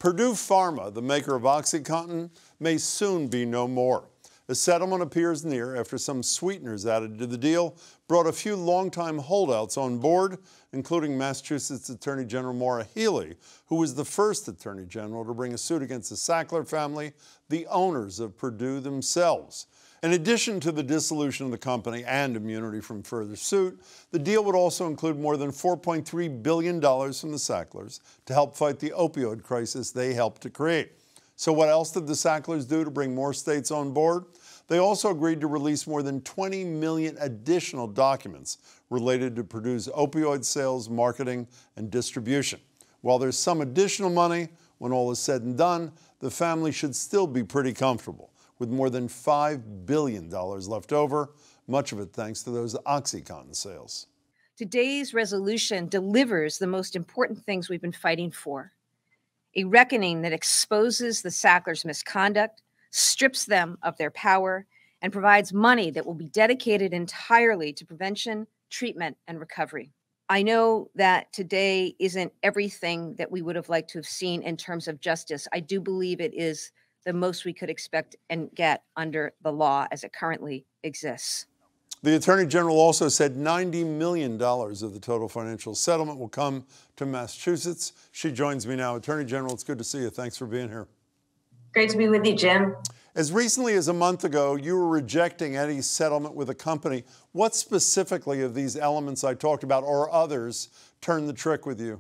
Purdue Pharma, the maker of OxyContin, may soon be no more. A settlement appears near after some sweeteners added to the deal brought a few longtime holdouts on board, including Massachusetts Attorney General Maura Healey, who was the first Attorney General to bring a suit against the Sackler family, the owners of Purdue themselves. In addition to the dissolution of the company and immunity from further suit, the deal would also include more than $4.3 billion from the Sacklers to help fight the opioid crisis they helped to create. So what else did the Sacklers do to bring more states on board? They also agreed to release more than 20 million additional documents related to Purdue's opioid sales, marketing, and distribution. While there's some additional money, when all is said and done, the family should still be pretty comfortable, with more than $5 billion left over, much of it thanks to those OxyContin sales. Today's resolution delivers the most important things we've been fighting for: a reckoning that exposes the Sacklers' misconduct, strips them of their power, and provides money that will be dedicated entirely to prevention, treatment, and recovery. I know that today isn't everything that we would have liked to have seen in terms of justice. I do believe it is the most we could expect and get under the law as it currently exists. The Attorney General also said $90 million of the total financial settlement will come to Massachusetts. She joins me now. Attorney General, it's good to see you. Thanks for being here. Great to be with you, Jim. As recently as a month ago, you were rejecting any settlement with a company. What specifically of these elements I talked about or others turned the trick with you?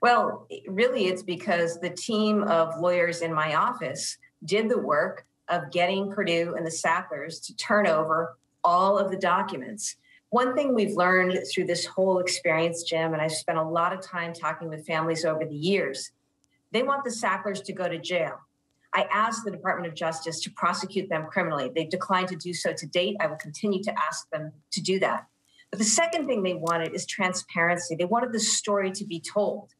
Well, really, it's because the team of lawyers in my office did the work of getting Purdue and the Sacklers to turn over all of the documents. One thing we've learned through this whole experience, Jim, and I've spent a lot of time talking with families over the years, they want the Sacklers to go to jail. I asked the Department of Justice to prosecute them criminally. They've declined to do so to date. I will continue to ask them to do that. But the second thing they wanted is transparency. They wanted the story to be told.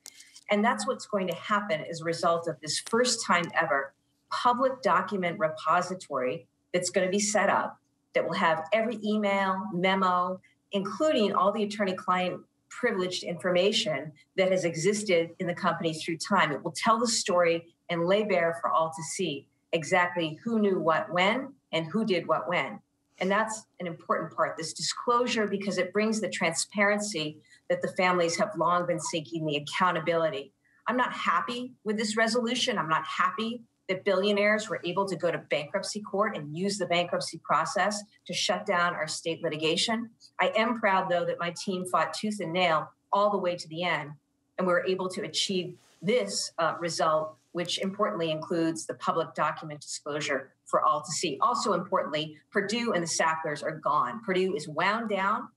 And that's what's going to happen as a result of this first time ever public document repository that's going to be set up that will have every email, memo, including all the attorney-client privileged information that has existed in the company through time. It will tell the story and lay bare for all to see exactly who knew what when and who did what when. And that's an important part, this disclosure, because it brings the transparency that the families have long been seeking, the accountability. I'm not happy with this resolution. I'm not happy that billionaires were able to go to bankruptcy court and use the bankruptcy process to shut down our state litigation. I am proud, though, that my team fought tooth and nail all the way to the end, and we were able to achieve this result, which importantly includes the public document disclosure for all to see. Also importantly, Purdue and the Sacklers are gone. Purdue is wound down,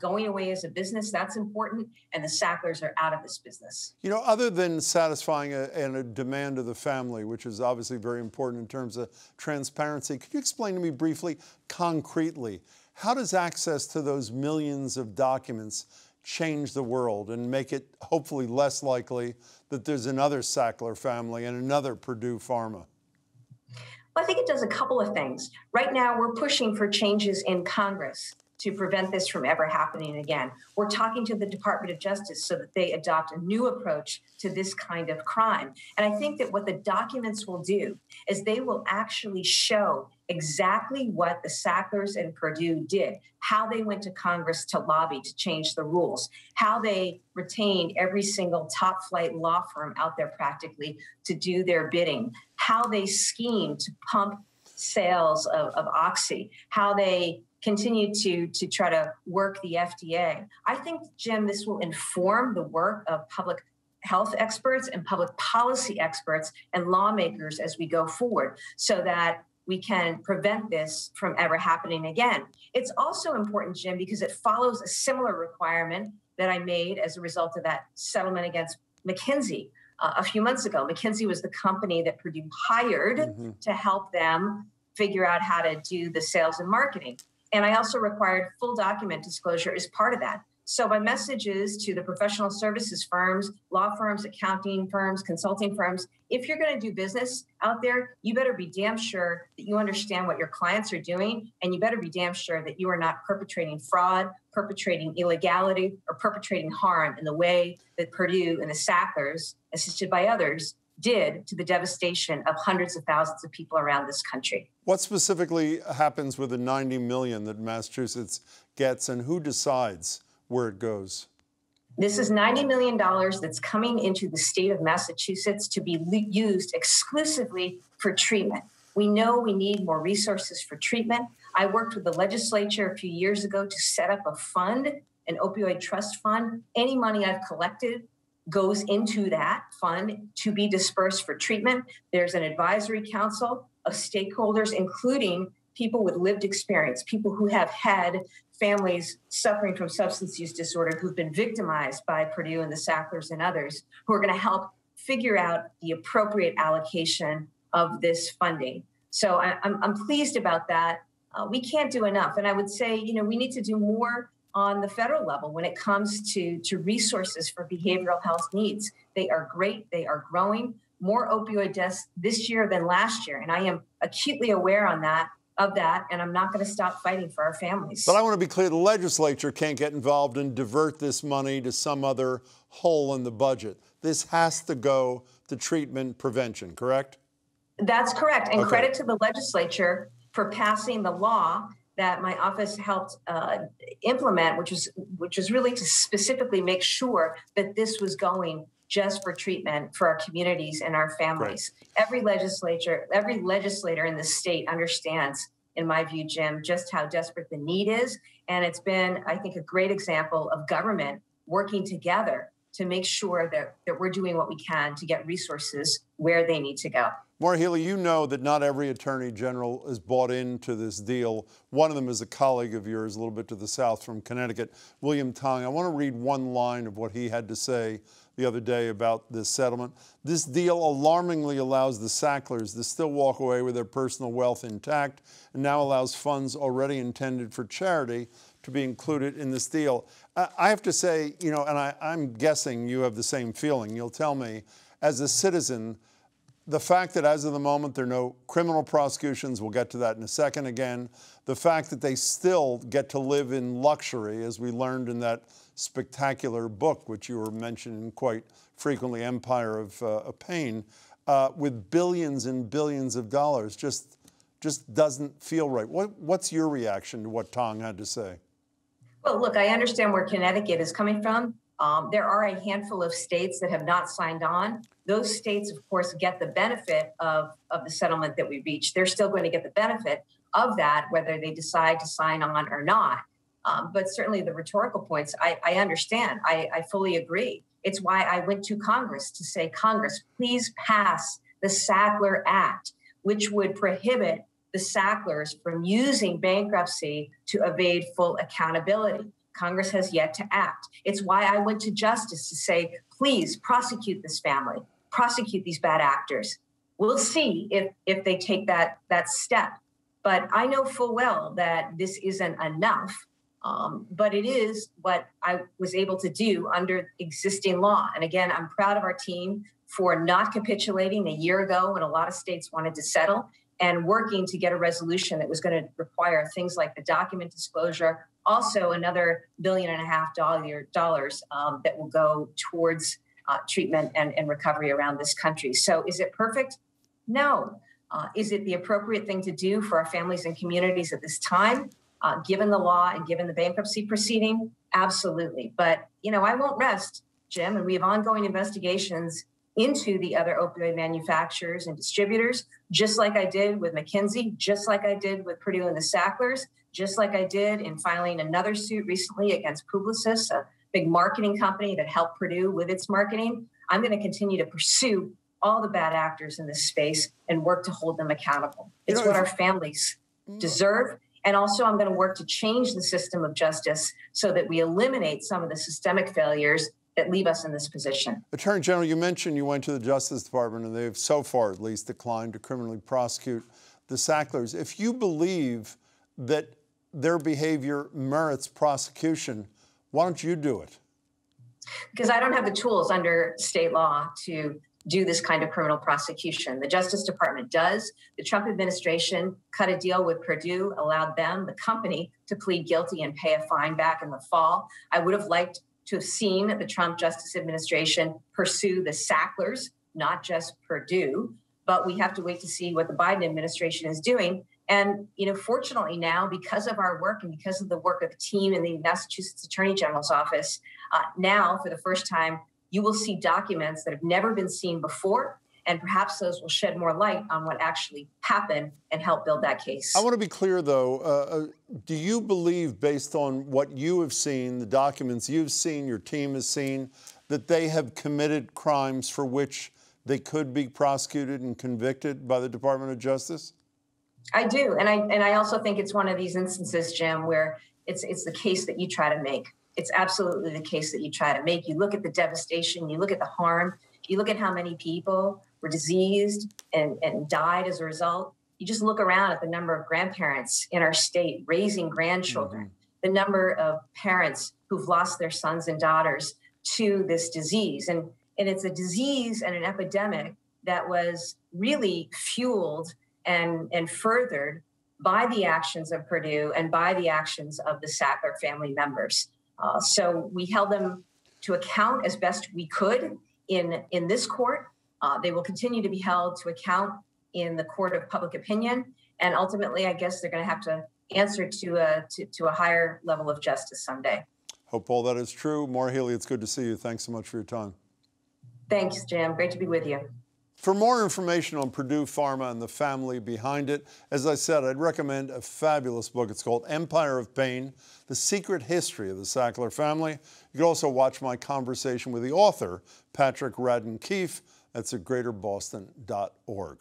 going away as a business. That's important. And the Sacklers are out of this business. You know, other than satisfying a demand of the family, which is obviously very important in terms of transparency, could you explain to me briefly, concretely, how does access to those millions of documents change the world and make it hopefully less likely that there's another Sackler family and another Purdue Pharma? Well, I think it does a couple of things. Right now, we're pushing for changes in Congress to prevent this from ever happening again. We're talking to the Department of Justice so that they adopt a new approach to this kind of crime. And I think that what the documents will do is they will actually show exactly what the Sacklers and Purdue did, how they went to Congress to lobby to change the rules, how they retained every single top flight law firm out there practically to do their bidding, how they schemed to pump sales of Oxy, how they continue to try to work the FDA. I think, Jim, this will inform the work of public health experts and public policy experts and lawmakers as we go forward so that we can prevent this from ever happening again. It's also important, Jim, because it follows a similar requirement that I made as a result of that settlement against McKinsey a few months ago. McKinsey was the company that Purdue hired to help them figure out how to do the sales and marketing. And I also required full document disclosure as part of that. So my message is to the professional services firms, law firms, accounting firms, consulting firms, if you're going to do business out there, you better be damn sure that you understand what your clients are doing, and you better be damn sure that you are not perpetrating fraud, perpetrating illegality, or perpetrating harm in the way that Purdue and the Sacklers, assisted by others, did to the devastation of hundreds of thousands of people around this country. What specifically happens with the $90 million that Massachusetts gets, and who decides where it goes? This is $90 million that's coming into the state of Massachusetts to be used exclusively for treatment. We know we need more resources for treatment. I worked with the legislature a few years ago to set up a fund, an opioid trust fund. Any money I've collected goes into that fund to be dispersed for treatment. There's an advisory council of stakeholders, including people with lived experience, people who have had families suffering from substance use disorder who've been victimized by Purdue and the Sacklers and others, who are going to help figure out the appropriate allocation of this funding. So I'm pleased about that. We can't do enough. And I would say, we need to do more on the federal level when it comes to resources for behavioral health needs. They are great. They are growing. More opioid deaths this year than last year. And I am acutely aware of that, and I'm not going to stop fighting for our families. But I want to be clear, the legislature can't get involved and divert this money to some other hole in the budget. This has to go to treatment prevention, correct? That's correct. And okay. Credit to the legislature for passing the law that my office helped implement, which was really to specifically make sure that this was going just for treatment for our communities and our families. Right. Every legislator in the state understands, in my view, Jim, just how desperate the need is. And it's been, I think, a great example of government working together to make sure that we're doing what we can to get resources where they need to go. Maura Healey, you know that not every attorney general is bought into this deal. One of them is a colleague of yours, a little bit to the south from Connecticut, William Tong. I want to read one line of what he had to say the other day about this settlement. This deal alarmingly allows the Sacklers to still walk away with their personal wealth intact, and now allows funds already intended for charity to be included in this deal. I have to say, and I'm guessing you have the same feeling. You'll tell me, as a citizen, the fact that as of the moment there are no criminal prosecutions, we'll get to that in a second again, the fact that they still get to live in luxury, as we learned in that spectacular book, which you were mentioning quite frequently, Empire of Pain, with billions and billions of dollars, just doesn't feel right. What's your reaction to what Tong had to say? Well, look, I understand where Connecticut is coming from. There are a handful of states that have not signed on. Those states, of course, get the benefit of the settlement that we reached. They're still going to get the benefit of that, whether they decide to sign on or not. But certainly the rhetorical points, I understand. I fully agree. It's why I went to Congress to say, Congress, please pass the Sackler Act, which would prohibit the Sacklers from using bankruptcy to evade full accountability. Congress has yet to act. It's why I went to Justice to say, please prosecute this family, prosecute these bad actors. We'll see if they take that step. But I know full well that this isn't enough. But it is what I was able to do under existing law. And again, I'm proud of our team for not capitulating a year ago when a lot of states wanted to settle, and working to get a resolution that was going to require things like the document disclosure, also another $1.5 billion that will go towards treatment and recovery around this country. So is it perfect? No. Is it the appropriate thing to do for our families and communities at this time, given the law and given the bankruptcy proceeding? Absolutely. But, I won't rest, Jim, and we have ongoing investigations into the other opioid manufacturers and distributors, just like I did with McKinsey, just like I did with Purdue and the Sacklers, just like I did in filing another suit recently against Publicis, a big marketing company that helped Purdue with its marketing. I'm going to continue to pursue all the bad actors in this space and work to hold them accountable. It's what our families deserve. And also, I'm going to work to change the system of justice so that we eliminate some of the systemic failures that leave us in this position. Attorney General, you mentioned you went to the Justice Department, and they've so far at least declined to criminally prosecute the Sacklers. If you believe that their behavior merits prosecution, Why don't you do it? Because I don't have the tools under state law to do this kind of criminal prosecution. The Justice Department does. The Trump administration cut a deal with Purdue, allowed them, the company, to plead guilty and pay a fine back in the fall. I would have liked to have seen the Trump Justice Administration pursue the Sacklers, not just Purdue, but we have to wait to see what the Biden administration is doing. And, fortunately now, because of our work and because of the work of the team in the Massachusetts Attorney General's office, now, for the first time, you will see documents that have never been seen before, and perhaps those will shed more light on what actually happened and help build that case. I want to be clear, though. Do you believe, based on what you have seen, the documents you've seen, your team has seen, that they have committed crimes for which they could be prosecuted and convicted by the Department of Justice? I do. And I also think it's one of these instances, Jim, where it's the case that you try to make. It's absolutely the case that you try to make. You look at the devastation, you look at the harm, you look at how many people were diseased and died as a result. You just look around at the number of grandparents in our state raising grandchildren, the number of parents who've lost their sons and daughters to this disease. And it's a disease and an epidemic that was really fueled and furthered by the actions of Purdue and by the actions of the Sackler family members. So we held them to account as best we could in this court. They will continue to be held to account in the court of public opinion. And ultimately, I guess they're going to have to answer to a higher level of justice someday. Hope all that is true. Maura Healey, it's good to see you. Thanks so much for your time. Thanks, Jim. Great to be with you. For more information on Purdue Pharma and the family behind it, as I said, I'd recommend a fabulous book. It's called Empire of Pain, The Secret History of the Sackler Family. You can also watch my conversation with the author, Patrick Radden Keefe. That's at greaterboston.org.